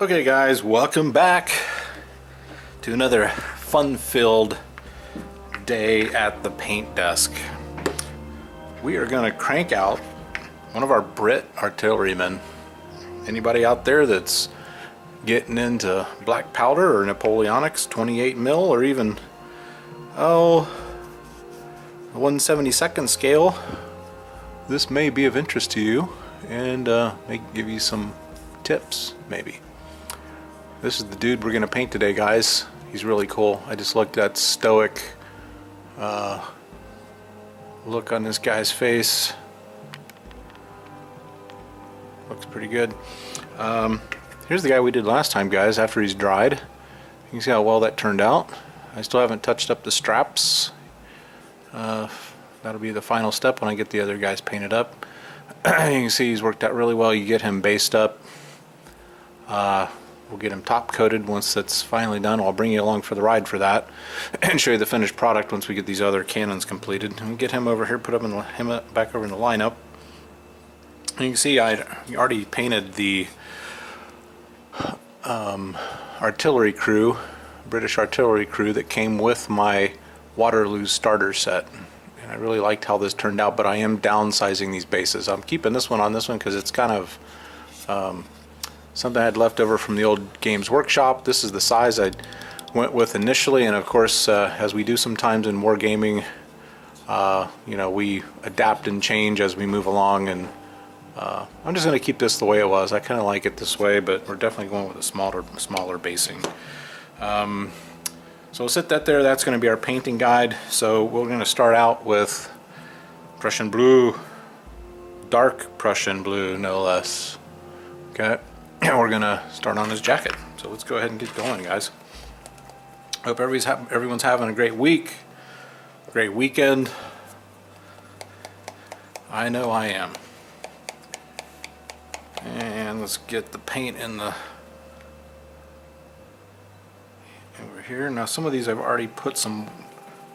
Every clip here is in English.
Okay guys, welcome back to another fun-filled day at the paint desk. We are going to crank out one of our Brit artillerymen. Anybody out there that's getting into black powder or Napoleonics 28 mil or even the 1/72nd scale, this may be of interest to you and may give you some tips maybe. This is the dude we're gonna paint today, guys. He's really cool. I just looked at that stoic look on this guy's face. Looks pretty good. Here's the guy we did last time, guys, after he's dried. You can see how well that turned out. I still haven't touched up the straps. That'll be the final step when I get the other guys painted up. You can see he's worked out really well. You get him based up. We'll get him top coated once that's finally done. I'll bring you along for the ride for that and show you the finished product once we get these other cannons completed. And get him over here, put him back over in the lineup. And you can see I already painted the artillery crew, British artillery crew that came with my Waterloo starter set. And I really liked how this turned out, but I am downsizing these bases. I'm keeping this one on this one because it's kind of something I had left over from the old Games Workshop. This is the size I went with initially, and of course, as we do sometimes in wargaming, you know, we adapt and change as we move along, and I'm just going to keep this the way it was. I kind of like it this way, but we're definitely going with a smaller basing. So we'll set that there. That's going to be our painting guide. So we're going to start out with Prussian blue, dark Prussian blue, no less. Okay. And we're gonna start on his jacket. So let's go ahead and get going, guys. Hope everyone's having a great week, great weekend. I know I am. And let's get the paint in the over here. Now some of these I've already put some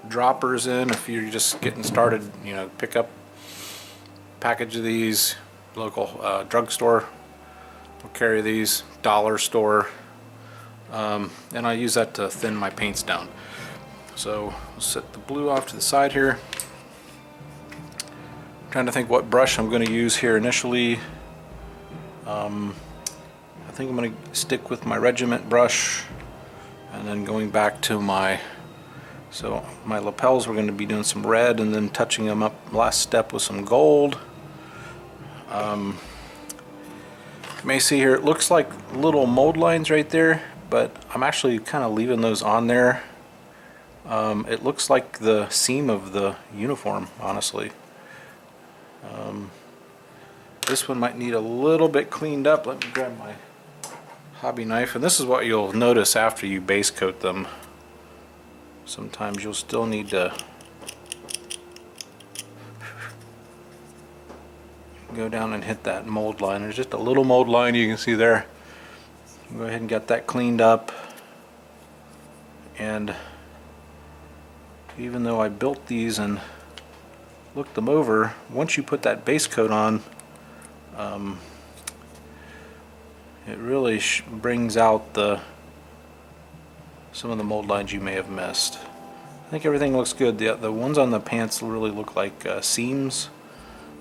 droppers in. If you're just getting started, you know, pick up a package of these, local drugstore. We'll carry these, dollar store, and I use that to thin my paints down. So we'll set the blue off to the side here. I'm trying to think what brush I'm going to use here initially. I think I'm going to stick with my regiment brush, and then going back to my lapels, we're going to be doing some red and then touching them up last step with some gold. You may see here it looks like little mold lines right there, but I'm actually kind of leaving those on there. It looks like the seam of the uniform, honestly. This one might need a little bit cleaned up. Let me grab my hobby knife, and this is what you'll notice after you base coat them. Sometimes you'll still need to go down and hit that mold line. There's just a little mold line you can see there. Go ahead and get that cleaned up. And even though I built these and looked them over, once you put that base coat on, it really brings out some of the mold lines you may have missed. I think everything looks good. The ones on the pants really look like seams,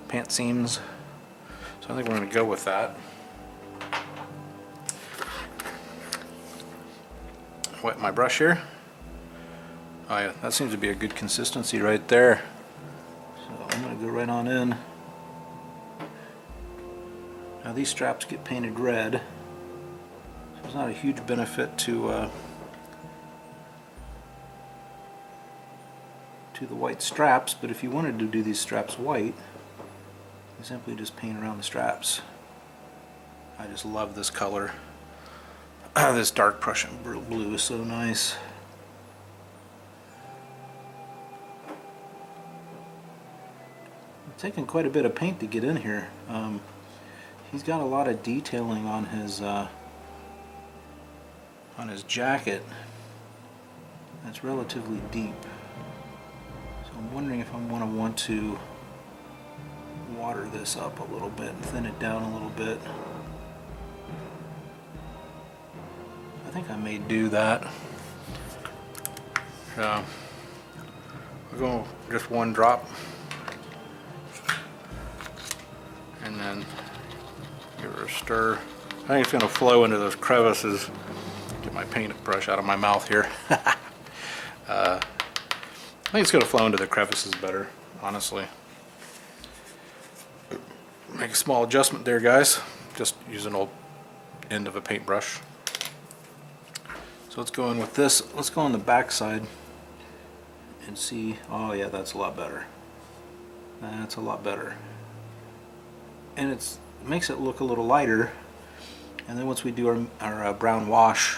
pant seams. So I think we're going to go with that. Wet my brush here. Oh yeah, that seems to be a good consistency right there. So I'm going to go right on in. Now these straps get painted red. So there's not a huge benefit to the white straps, but if you wanted to do these straps white, you simply just paint around the straps. I just love this color. This dark Prussian blue is so nice. It's taken quite a bit of paint to get in here. He's got a lot of detailing on his jacket that's relatively deep. So I'm wondering if I'm going to want to water this up a little bit and thin it down a little bit. think I may do that. So we're going just one drop, and then give her a stir. I think it's going to flow into those crevices. Get my paintbrush out of my mouth here. I think it's going to flow into the crevices better, honestly. Make a small adjustment there, guys. Just use an old end of a paintbrush. So let's go in with this. Let's go on the back side and see. Oh yeah, that's a lot better. That's a lot better. And it makes it look a little lighter. And then once we do our brown wash,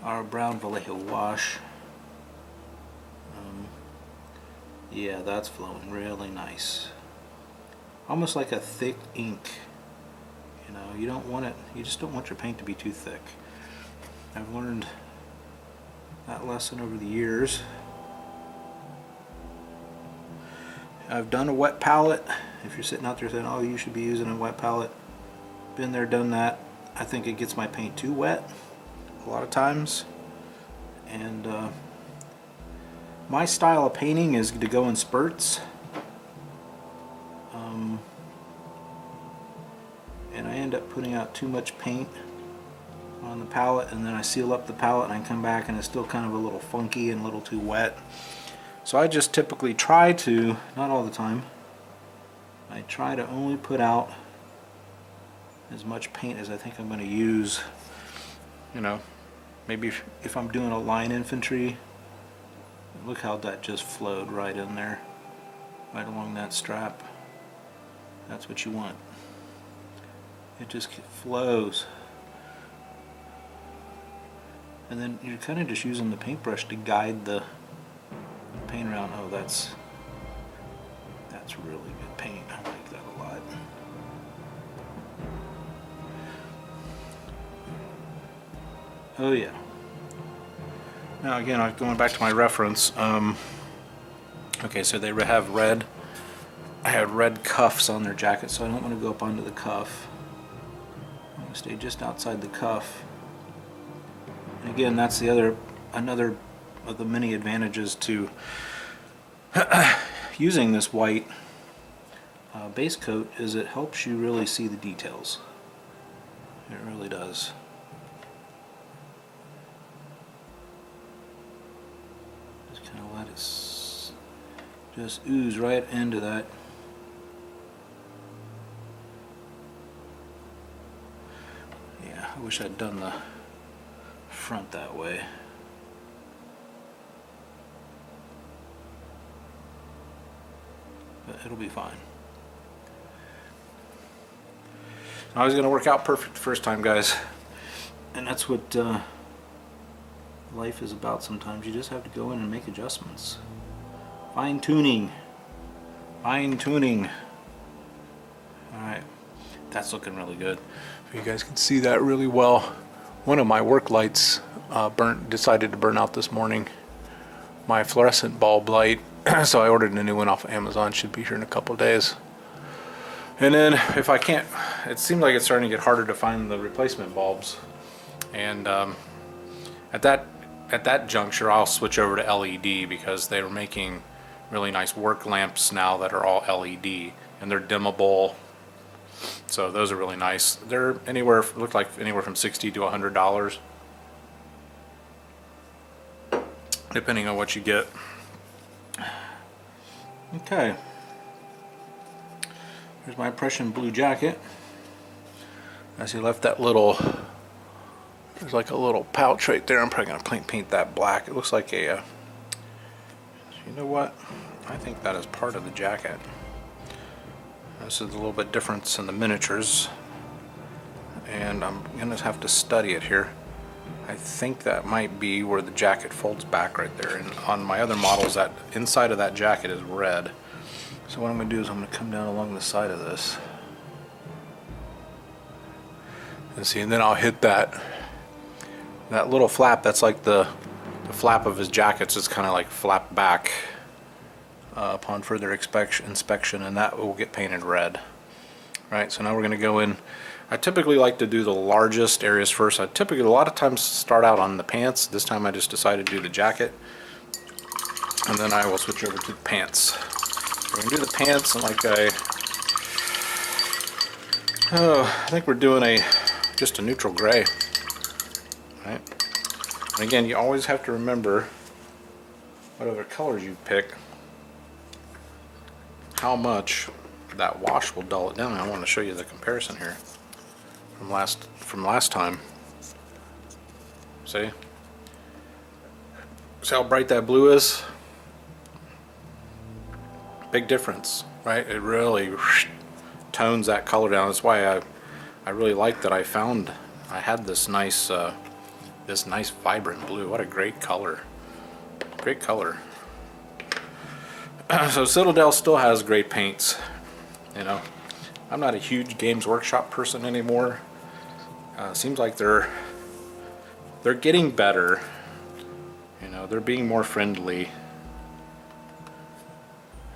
our brown Vallejo wash, yeah, that's flowing really nice. Almost like a thick ink. You know, you don't want it, you just don't want your paint to be too thick. I've learned that lesson over the years. I've done a wet palette. If you're sitting out there saying, oh, you should be using a wet palette, been there, done that. I think it gets my paint too wet a lot of times. And my style of painting is to go in spurts. And I end up putting out too much paint on the palette, and then I seal up the palette and I come back and it's still kind of a little funky and a little too wet. So I just typically try to, not all the time, I try to only put out as much paint as I think I'm going to use. You know, maybe if I'm doing a line infantry, look how that just flowed right in there, right along that strap. That's what you want. It just flows. And then you're kind of just using the paintbrush to guide the paint around. Oh, that's really good paint. I like that a lot. Oh yeah. Now again, going back to my reference. Okay, so they have red. I had red cuffs on their jacket, so I don't want to go up onto the cuff. I'm going to stay just outside the cuff. And again, that's another of the many advantages to using this white base coat is it helps you really see the details. It really does. Just kind of let it just ooze right into that. Yeah, I wish I'd done the front that way. But it'll be fine. I was going to work out perfect the first time, guys. And that's what life is about sometimes. You just have to go in and make adjustments. Fine tuning. Fine tuning. Alright. That's looking really good. You guys can see that really well. One of my work lights decided to burn out this morning. My fluorescent bulb light. So I ordered a new one off of Amazon. Should be here in a couple of days. And then if I can't, it seems like it's starting to get harder to find the replacement bulbs. And at that juncture, I'll switch over to LED because they're making really nice work lamps now that are all LED and they're dimmable. So those are really nice. They're look like anywhere from $60 to $100, depending on what you get. Okay. Here's my Prussian blue jacket. As he left that there's like a little pouch right there. I'm probably gonna paint that black. It looks like you know what? I think that is part of the jacket. This is a little bit different in the miniatures, and I'm gonna have to study it here. I think that might be where the jacket folds back right there. And on my other models, that inside of that jacket is red. So what I'm going to do is I'm going to come down along the side of this. And see, and then I'll hit that little flap. That's like the flap of his jacket. So it's kind of like flap back upon further inspection, and that will get painted red. Right, so now we're going to go in. I typically like to do the largest areas first. I typically, a lot of times, start out on the pants. This time I just decided to do the jacket. And then I will switch over to the pants. We're going to do the pants, and like I think we're doing just a neutral gray. Right? And again, you always have to remember what other colors you pick, how much that wash will dull it down. I want to show you the comparison here from last time. See how bright that blue is? Big difference, right? It really tones that color down. That's why I really like that I had this nice vibrant blue. What a great color. Great color. So Citadel still has great paints. You know, I'm not a huge Games Workshop person anymore. Seems like they're getting better. You know, they're being more friendly.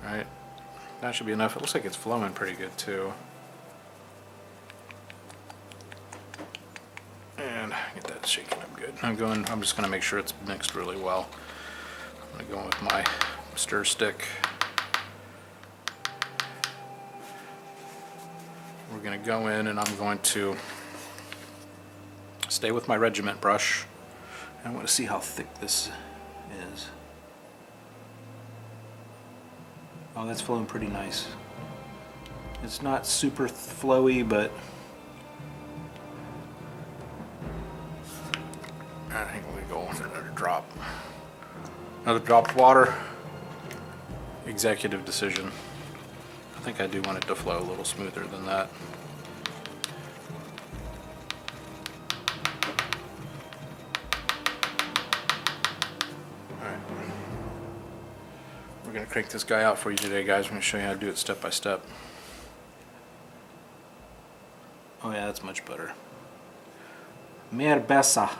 Right? That should be enough. It looks like it's flowing pretty good too. And get that shaking up good. I'm just gonna make sure it's mixed really well. I'm gonna go in with my stir stick. We're going to go in, and I'm going to stay with my regiment brush. I want to see how thick this is. Oh, that's flowing pretty nice. It's not super flowy, but I think we're going to go with another drop. Another drop of water. Executive decision. I think I do want it to flow a little smoother than that. Alright. We're going to crank this guy out for you today, guys. We're going to show you how to do it step by step. Oh yeah, that's much better. Merbesa.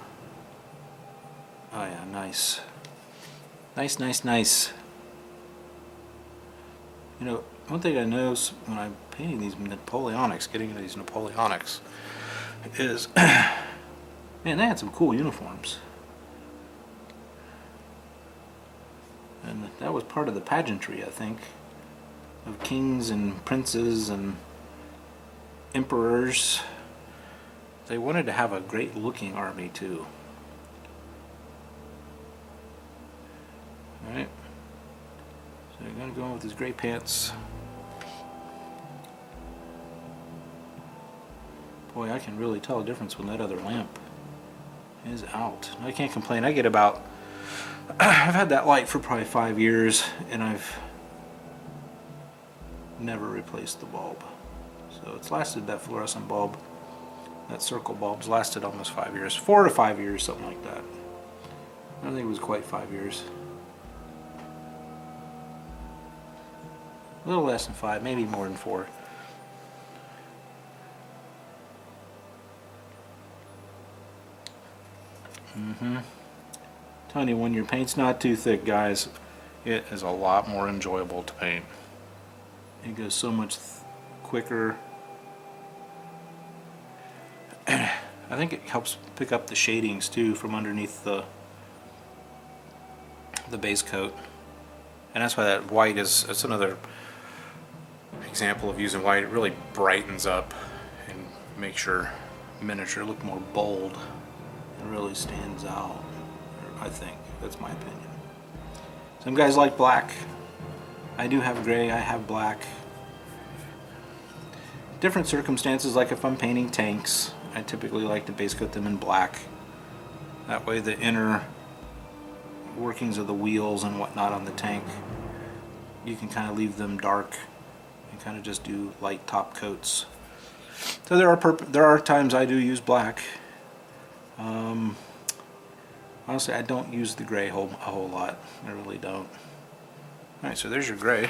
Oh yeah, nice. Nice, nice, nice. You know, one thing I notice when I'm painting these Napoleonics, getting into these Napoleonics, is, man, they had some cool uniforms. And that was part of the pageantry, I think, of kings and princes and emperors. They wanted to have a great looking army too. Alright. So I'm going to go in with his gray pants. Boy, I can really tell a difference when that other lamp is out. I can't complain. I get about, I've had that light for probably 5 years, and I've never replaced the bulb. So it's lasted, that fluorescent bulb, that circle bulb's lasted almost 5 years. 4 to 5 years, something like that. I don't think it was quite 5 years. A little less than 5, maybe more than 4. Telling you, when your paint's not too thick, guys, it is a lot more enjoyable to paint. It goes so much quicker. I think it helps pick up the shadings too from underneath the base coat, and that's why that white is. It's another example of using white. It really brightens up and makes your miniature look more bold. It really stands out, I think. That's my opinion. Some guys like black. I do have gray, I have black. Different circumstances, like if I'm painting tanks, I typically like to base coat them in black. That way the inner workings of the wheels and whatnot on the tank, you can kind of leave them dark and kind of just do light top coats. So there are times I do use black. Honestly, I don't use the gray a whole lot. I really don't. Alright, so there's your gray.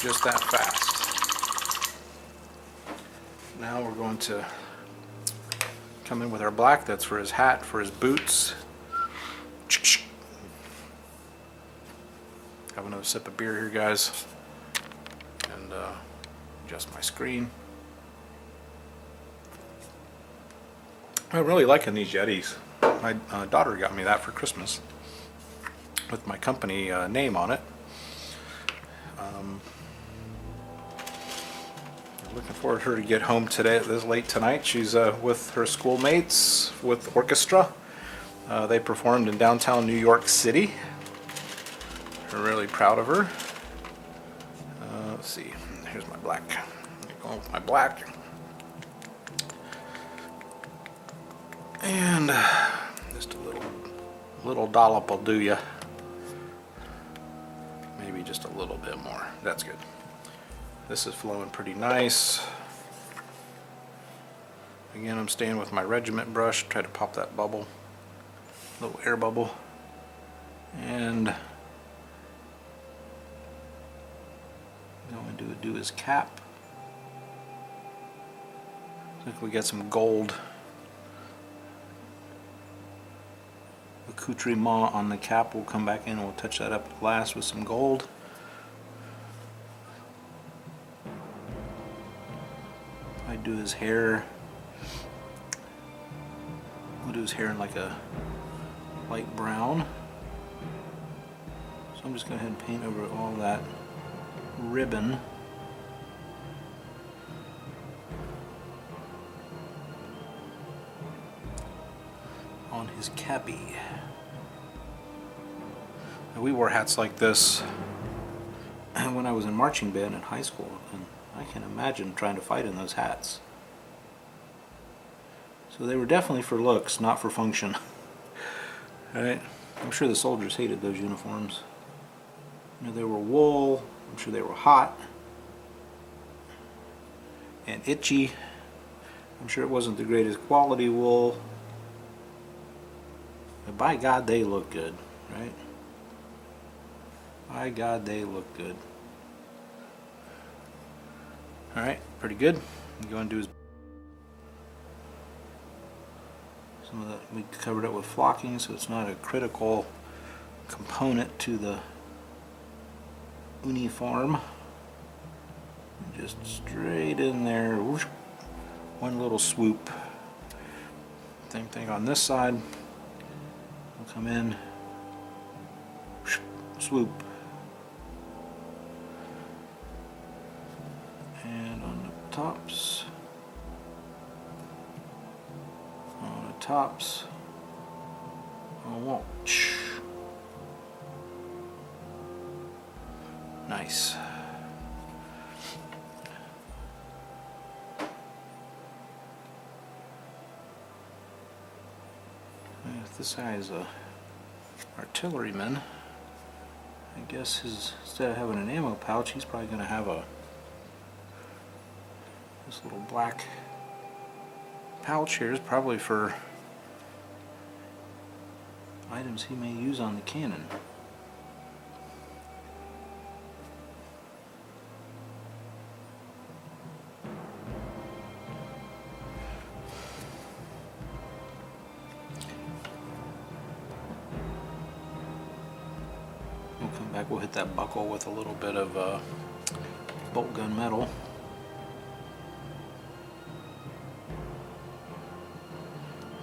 Just that fast. Now we're going to come in with our black. That's for his hat, for his boots. Have another sip of beer here, guys. And Adjust my screen. I'm really liking these Yetis. My daughter got me that for Christmas with my company name on it. Looking forward to her to get home today this late tonight. She's with her schoolmates with orchestra. They performed in downtown New York City. We're really proud of her. Let's see. Here's my black. Going with my black. And just a little dollop will do ya. Maybe just a little bit more. That's good. This is flowing pretty nice. Again, I'm staying with my regiment brush. Try to pop that bubble, little air bubble. And going to do his cap. I think we got some gold accoutrement on the cap. We'll come back in and we'll touch that up last with some gold. I do his hair. We'll do his hair in like a light brown. So I'm just going to go ahead and paint over all that ribbon. On his cappy. Now, we wore hats like this when I was in marching band in high school, and I can imagine trying to fight in those hats. So they were definitely for looks, not for function. Right? I'm sure the soldiers hated those uniforms. You know, they were wool. I'm sure they were hot and itchy. I'm sure it wasn't the greatest quality wool. But by God, they look good, right? By God, they look good. Alright, pretty good. I'm going to do his. Some of that we covered it with flocking, so it's not a critical component to the uniform. Just straight in there, whoosh, one little swoop. Same thing on this side. We'll come in, whoosh, swoop. And on the tops, I won't. Nice. If this guy is a artilleryman, I guess instead of having an ammo pouch, he's probably going to have this little black pouch here is probably for items he may use on the cannon. We'll come back, we'll hit that buckle with a little bit of bolt gun metal.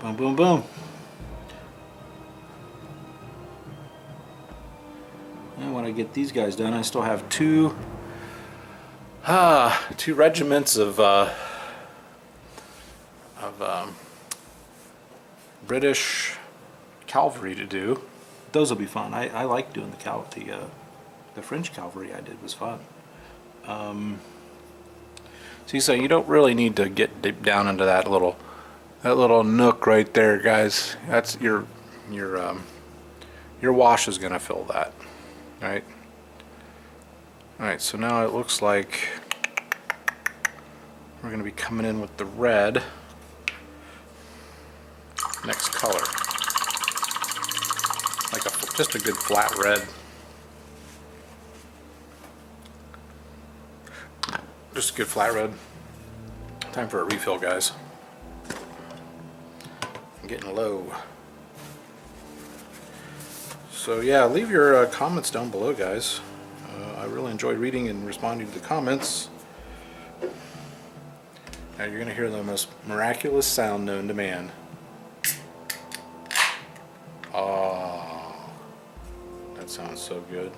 Boom, boom, boom. And when I get these guys done, I still have two regiments of British cavalry to do. Those will be fun. I like doing the French cavalry I did was fun. See, so you don't really need to get deep down into that little nook right there, guys. That's your wash is gonna fill that, right? All right, so now it looks like we're gonna be coming in with the red. Next color, like just a good flat red. Just a good flat red. Time for a refill, guys. I'm getting low. So yeah, leave your comments down below, guys. I really enjoyed reading and responding to the comments. Now you're going to hear the most miraculous sound known to man. Oh, that sounds so good.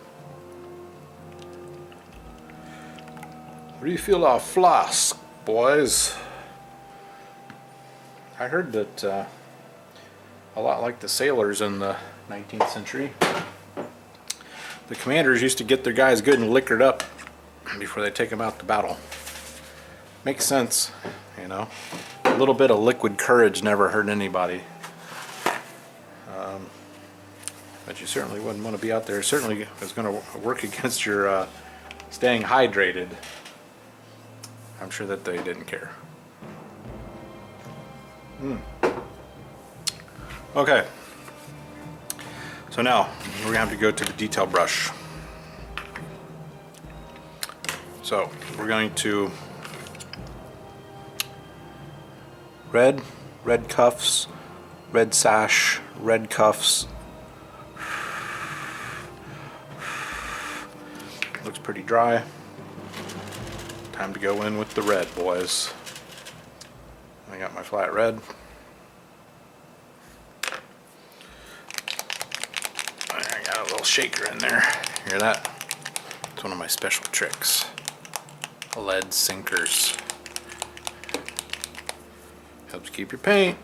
Refill our flask, boys. I heard that a lot like the sailors in the 19th century, the commanders used to get their guys good and liquored up before they take them out to battle. Makes sense, you know. A little bit of liquid courage never hurt anybody. But you certainly wouldn't want to be out there. It certainly is going to work against your staying hydrated. I'm sure that they didn't care. Okay. So now we're going to have to go to the detail brush. So we're going to red cuffs, red sash, red cuffs. Looks pretty dry. Time to go in with the red, boys. I got my flat red. I got a little shaker in there. Hear that? It's one of my special tricks. Lead sinkers. Helps keep your paint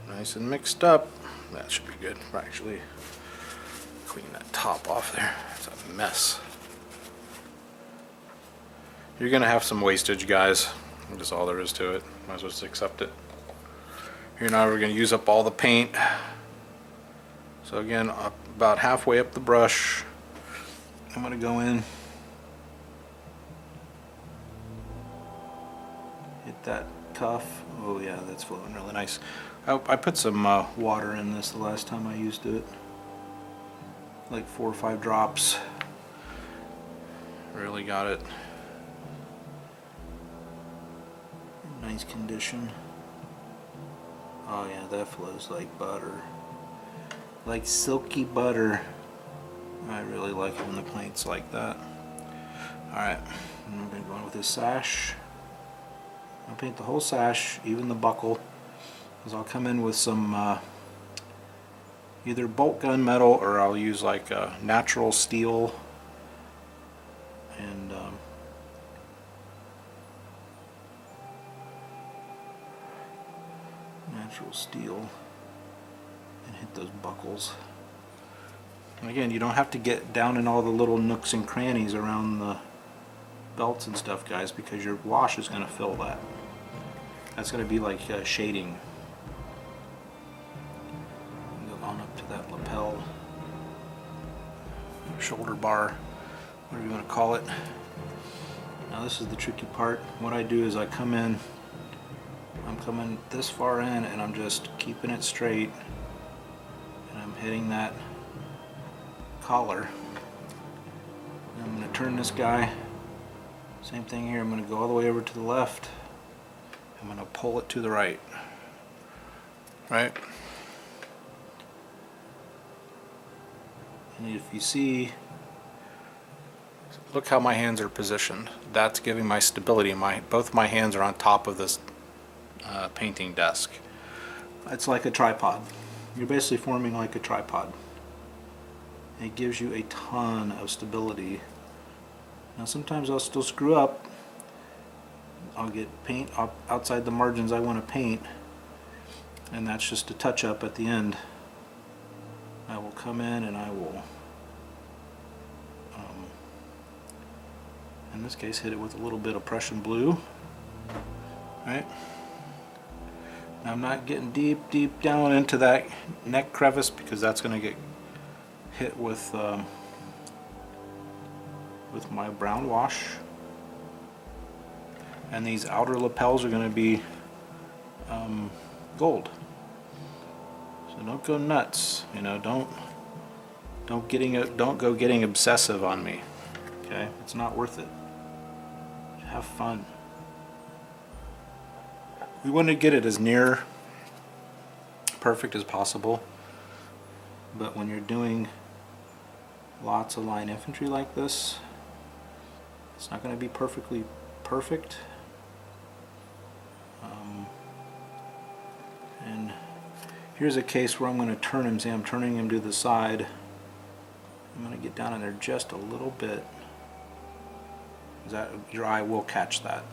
nice and mixed up. That should be good. Actually, clean that top off there. It's a mess. You're gonna have some wastage, guys. That's all there is to it. Might as well just accept it. Here now we're gonna use up all the paint. So again, about halfway up the brush, I'm gonna go in, hit that cuff. Oh yeah, that's flowing really nice. I put some water in this the last time I used it, like 4 or 5 drops. Really got it. Nice condition. Oh yeah, that flows like butter, like silky butter. I really like it when the paint's like that. Alright, I'm going to go in with this sash. I'll paint the whole sash, even the buckle, because I'll come in with some either bolt gun metal, or I'll use like natural steel and natural steel, and hit those buckles. And again, you don't have to get down in all the little nooks and crannies around the belts and stuff, guys, because your wash is going to fill that. That's going to be like shading. Go on up to that lapel, shoulder bar, whatever you want to call it. Now this is the tricky part. What I do is I come in, I'm coming this far in, and I'm just keeping it straight, and I'm hitting that collar. And I'm going to turn this guy. Same thing here. I'm going to go all the way over to the left. I'm going to pull it to the right. Right? And if you see, look how my hands are positioned. That's giving my stability. Both my hands are on top of this painting desk. It's like a tripod. You're basically forming like a tripod. It gives you a ton of stability. Now sometimes I'll still screw up. I'll get paint outside the margins I want to paint, and that's just a touch up at the end. I will come in and I will, in this case, hit it with a little bit of Prussian blue. Right? Now I'm not getting deep down into that neck crevice, because that's going to get hit with my brown wash. And these outer lapels are going to be gold. So don't go nuts, you know. Don't go getting obsessive on me. Okay, it's not worth it. Have fun. We want to get it as near perfect as possible, but when you're doing lots of line infantry like this, It's not going to be perfectly perfect. And here's a case where I'm going to turn him. See, I'm turning him to the side. I'm going to get down in there just a little bit. That your eye will catch that.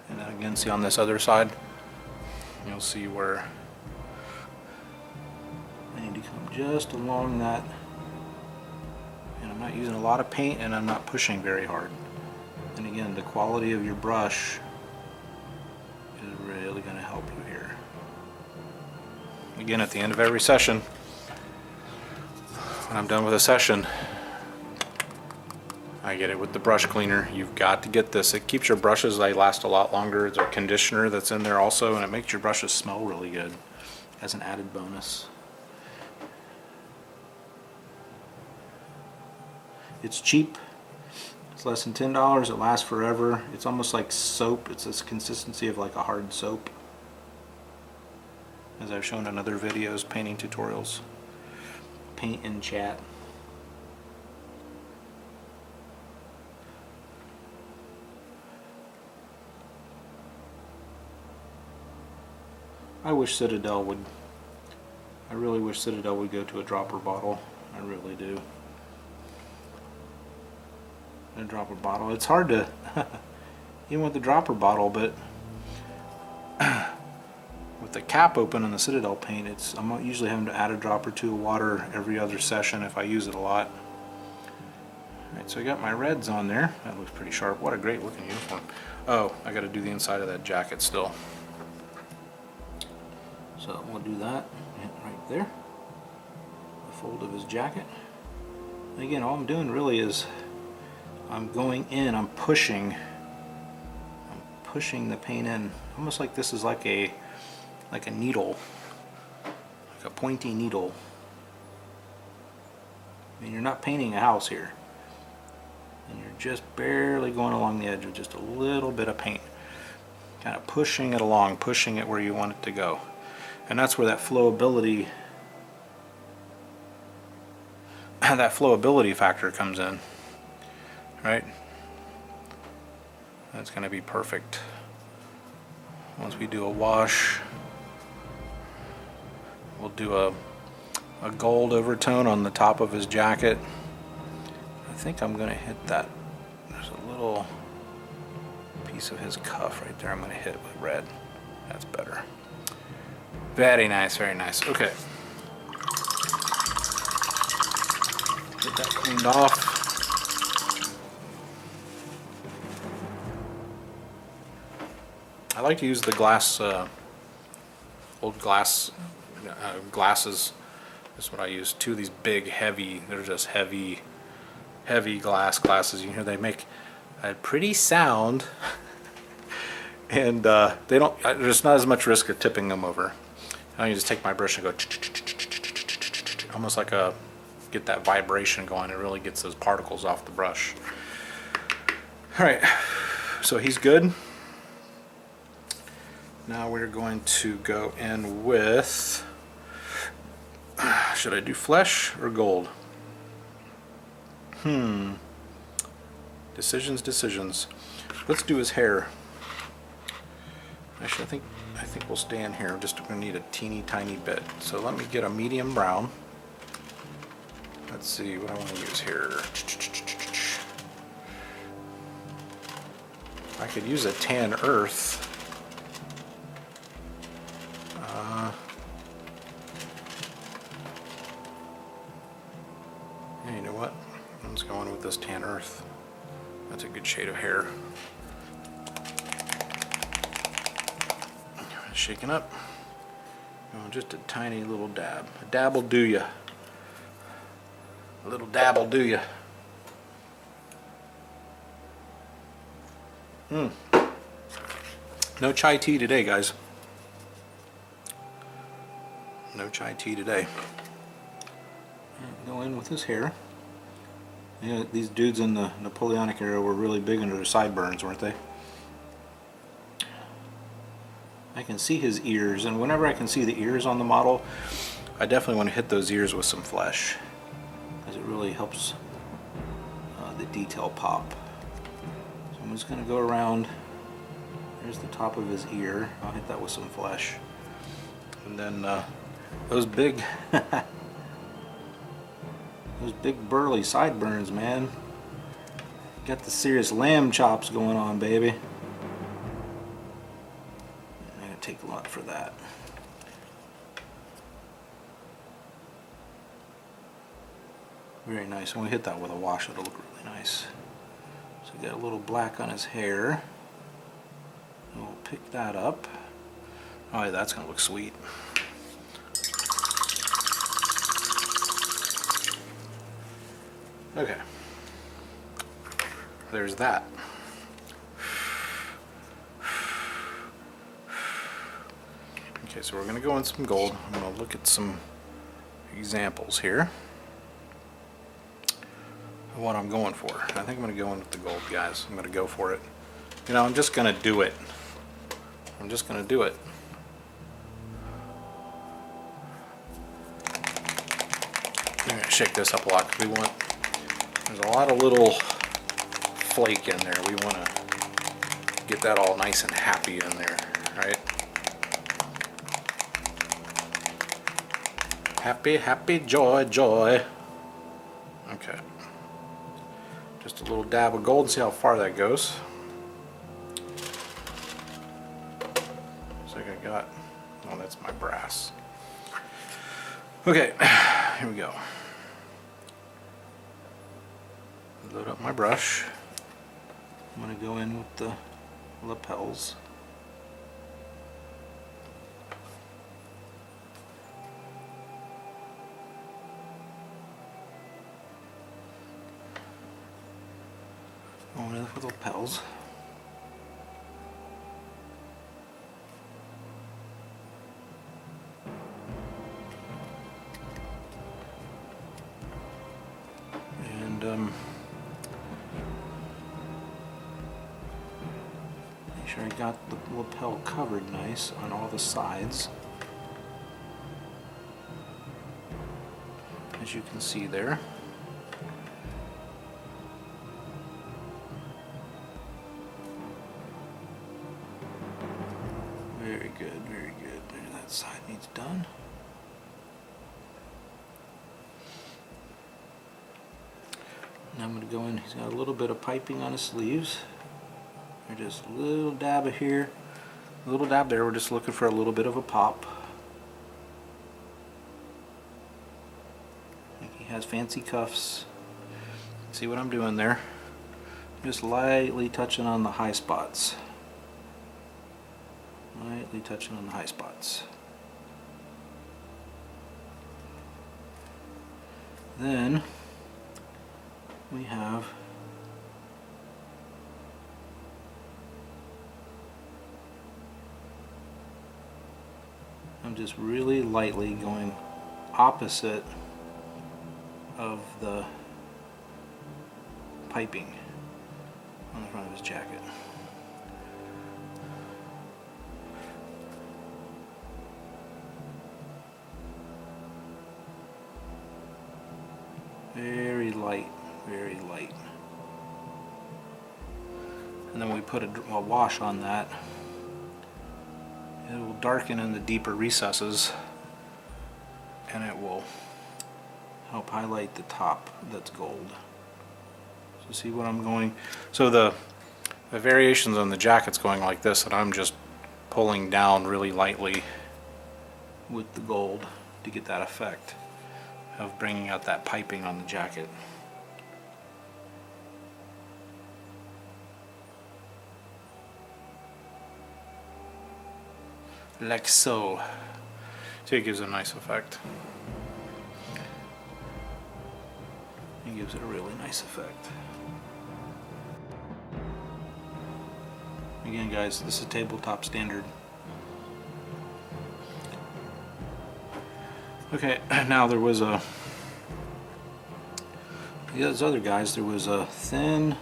And then again, see on this other side, you'll see where I need to come just along that. And I'm not using a lot of paint, and I'm not pushing very hard. And again, the quality of your brush is really going to help you here. Again, at the end of every session, when I'm done with a session, I get it with the brush cleaner. You've got to get this. It keeps your brushes, they last a lot longer. There's a conditioner that's in there also, and it makes your brushes smell really good as an added bonus. It's cheap. It's less than $10. It lasts forever. It's almost like soap. It's this consistency of like a hard soap, as I've shown in other videos, painting tutorials. Paint in chat. I wish Citadel would, I really wish Citadel would go to a dropper bottle. I really do. A dropper bottle. It's hard to, even with the dropper bottle, but with the cap open on the Citadel paint, I'm usually having to add a drop or two of water every other session if I use it a lot. Alright, so I got my reds on there. That looks pretty sharp. What a great looking uniform. Oh, I got to do the inside of that jacket still. So we'll do that right there. A fold of his jacket. And again, all I'm doing really is I'm going in, I'm pushing the paint in, almost like this is like a needle, like a pointy needle. I mean, you're not painting a house here, and you're just barely going along the edge with just a little bit of paint, kind of pushing it along, pushing it where you want it to go. And that's where that flowability factor comes in, right? That's going to be perfect. Once we do a wash, we'll do a gold overtone on the top of his jacket. I think I'm going to hit that. There's a little piece of his cuff right there. I'm going to hit it with red. That's better. Very nice, very nice. Okay. Get that cleaned off. I like to use the glass, old glass glasses. That's what I use. Two of these big, heavy, they're just heavy glasses. You hear they make a pretty sound, and they don't. There's not as much risk of tipping them over. I can just take my brush and go, almost like get that vibration going. It really gets those particles off the brush. All right, so he's good. Now we're going to go in with, should I do flesh or gold? Decisions. Let's do his hair. Actually, I think we'll stay in here. I'm just going to need a teeny tiny bit. So let me get a medium brown. Let's see what I want to use here. I could use a tan earth. Yeah, you know what? I'm just going with this tan earth. That's a good shade of hair. Shaking up. Just a tiny little dab. A dab will do ya. A little dab will do ya. No chai tea today, guys. No chai tea today. Go in with his hair. You know, these dudes in the Napoleonic era were really big into their sideburns, weren't they? I can see his ears, and whenever I can see the ears on the model, I definitely want to hit those ears with some flesh, because it really helps the detail pop. So I'm just going to go around. There's the top of his ear. I'll hit that with some flesh. And then those big those big burly sideburns, man. Got the serious lamb chops going on, baby. I'm gonna take a lot for that. Very nice. When we hit that with a wash, it'll look really nice. So we got a little black on his hair. And we'll pick that up. Oh, yeah, that's gonna look sweet. Okay. There's that. Okay, so we're going to go in some gold. I'm going to look at some examples here of what I'm going for. I think I'm going to go in with the gold, guys. I'm going to go for it. You know, I'm just going to do it. I'm just going to do it. I'm going to shake this up a lot because there's a lot of little flake in there. We want to get that all nice and happy in there, right? Happy, happy, joy, joy. Okay. Just a little dab of gold and see how far that goes. Looks like I got, oh, that's my brass. Okay, here we go. Load up my brush. I'm going to go in with the lapels. Going in with the lapels. And make sure I got the lapel covered nice on all the sides, as you can see there. Very good, very good. There, that side needs done. Now I'm going to go in, he's got a little bit of piping on his sleeves. Or just a little dab of here, a little dab there. We're just looking for a little bit of a pop. I think he has fancy cuffs. See what I'm doing there? Just lightly touching on the high spots. Lightly touching on the high spots. Then we have I'm just really lightly going opposite of the piping on the front of his jacket. Very light, very light. And then we put a wash on that. It will darken in the deeper recesses, and it will help highlight the top that's gold. So see what I'm going, so the variations on the jacket's going like this, and I'm just pulling down really lightly with the gold to get that effect of bringing out that piping on the jacket. Like so. See, it gives a nice effect. It gives it a really nice effect. Again, guys, this is tabletop standard. Okay, now there was those other guys, there was a thin,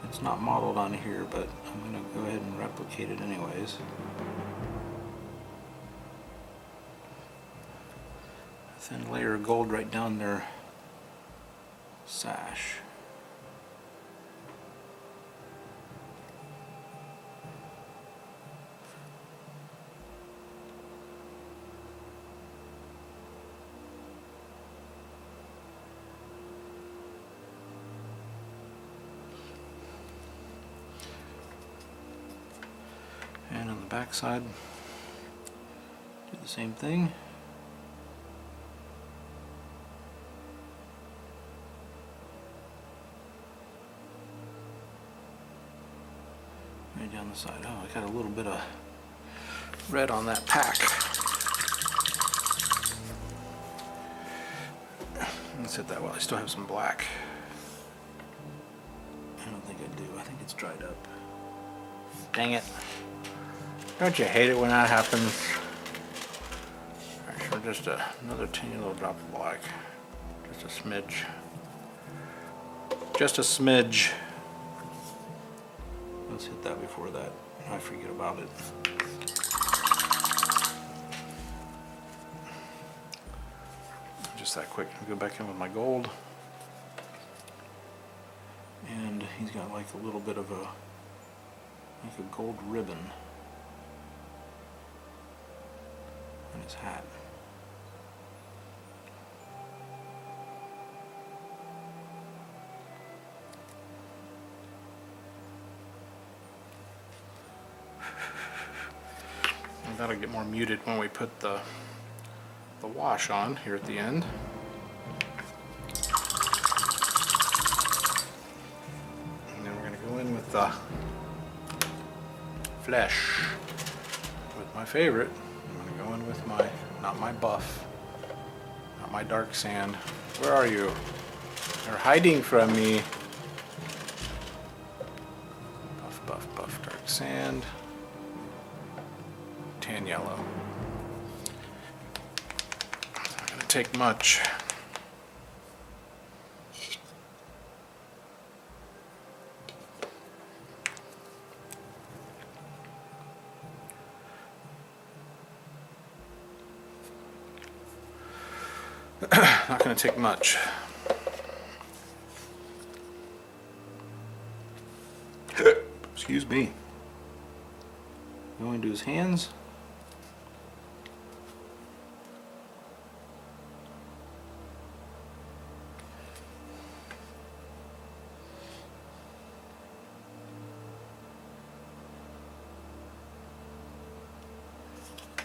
it's not modeled on here, but I'm going to go ahead and replicate it anyways. A thin layer of gold right down their sash. back side. Do the same thing. Right down the side. Oh, I got a little bit of red on that pack. Let's hit that while I still have some black. I don't think I do. I think it's dried up. Dang it. Don't you hate it when that happens? Alright, so just another teeny little drop of black. Just a smidge. Just a smidge. Let's hit that before that. I forget about it. Just that quick. I'll go back in with my gold. And he's got like a little bit of a gold ribbon on his hat. And that'll get more muted when we put the wash on here at the end. And then we're going to go in with the flesh. With my favorite, I'm going to go in with my, not my buff, not my dark sand. Where are you? You're hiding from me. Buff, buff, buff, dark sand. Tan yellow. Not going to take much. Not going to take much. Excuse me. Going to his hands.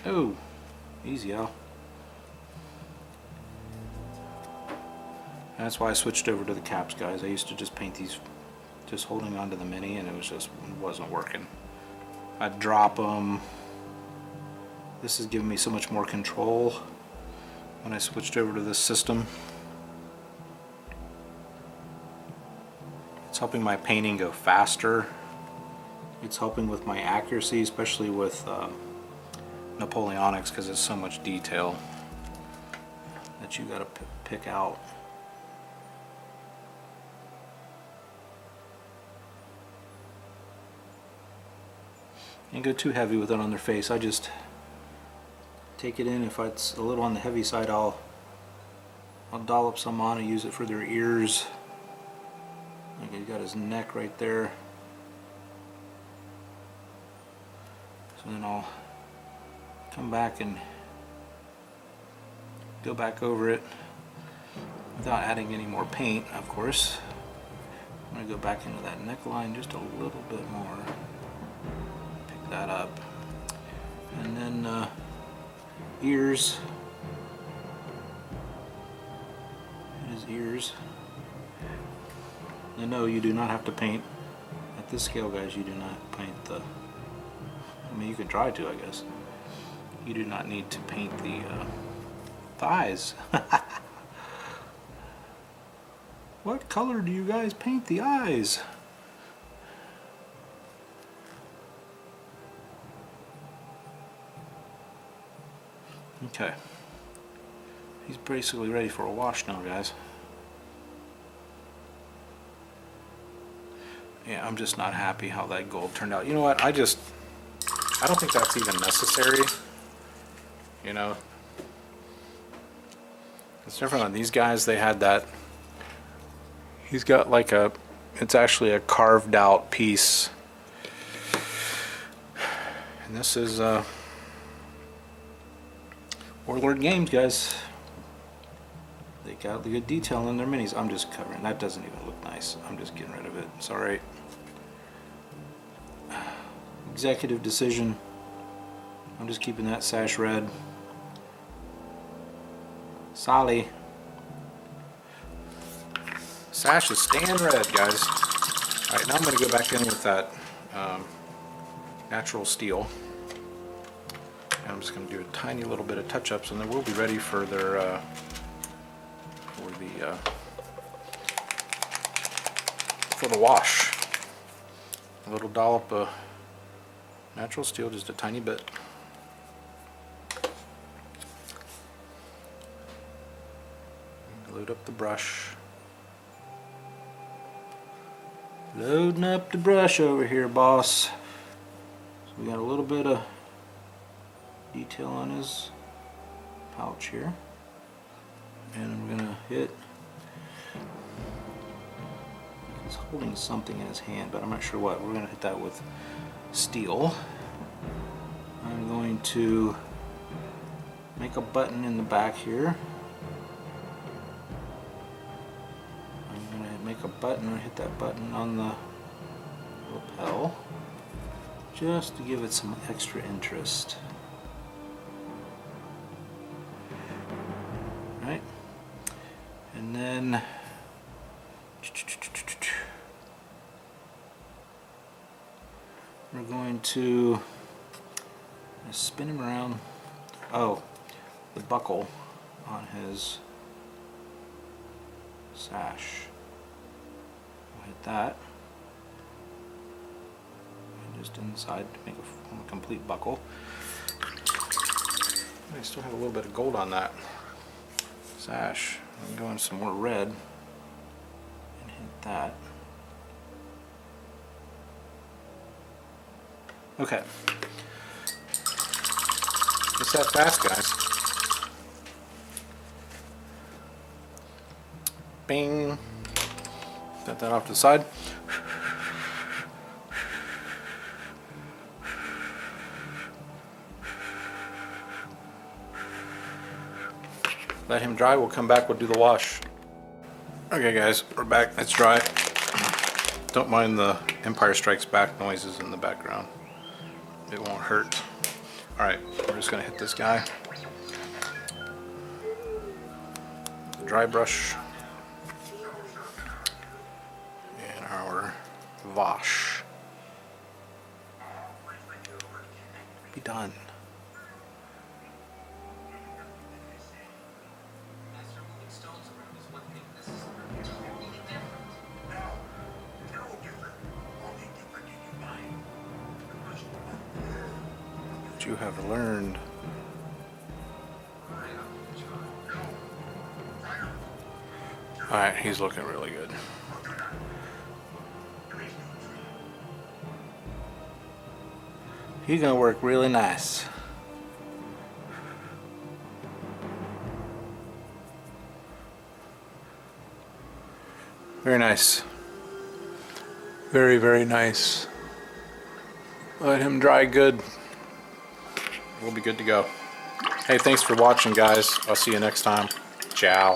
Oh, easy, Al. That's why I switched over to the caps, guys. I used to just paint these, just holding onto the mini, and it wasn't working. I'd drop them. This is giving me so much more control when I switched over to this system. It's helping my painting go faster. It's helping with my accuracy, especially with Napoleonics, because there's so much detail that you got to pick out. And go too heavy with it on their face. I just take it in. If it's a little on the heavy side, I'll dollop some on and use it for their ears. Like he's got his neck right there. So then I'll come back and go back over it without adding any more paint, of course. I'm going to go back into that neckline just a little bit more. Pick that up. And then ears. His ears. And no, you do not have to paint at this scale, guys. You do not paint the, I mean, you could try to, I guess. You do not need to paint the thighs. What color do you guys paint the eyes? Okay. He's basically ready for a wash now, guys. Yeah, I'm just not happy how that gold turned out. You know what? I don't think that's even necessary. You know, it's different on these guys. They had that. He's got like it's actually a carved out piece. And this is Warlord Games, guys. They got the good detail in their minis. I'm just covering. That doesn't even look nice. I'm just getting rid of it. It's alright. Executive decision. I'm just keeping that sash red. Solly. Sash is staying red, guys. Alright, now I'm going to go back in with that natural steel. And I'm just going to do a tiny little bit of touch-ups, and then we'll be ready for their for the wash. A little dollop of natural steel, just a tiny bit. Load up the brush. Loading up the brush over here, boss. So we got a little bit of detail on his pouch here. And I'm gonna hit. He's holding something in his hand, but I'm not sure what. We're gonna hit that with steel. I'm going to make a button in the back here. I'm going to make a button and hit that button on the lapel just to give it some extra interest. Right? And then we're going to spin him around. Oh, the buckle on his sash. We'll hit that. And just inside to make a complete buckle. I still have a little bit of gold on that sash. I'm going some more red and hit that. Okay. Just that fast, guys. Bing. Set that off to the side. Let him dry. We'll come back. We'll do the wash. Okay, guys, we're back. It's dry. Don't mind the Empire Strikes Back noises in the background. It won't hurt. Alright, we're just going to hit this guy. Dry brush. And our wash. Be done. You have learned. Alright, he's looking really good. He's gonna work really nice. Very nice. Very, very nice. Let him dry good. We'll be good to go. Hey, thanks for watching, guys. I'll see you next time. Ciao.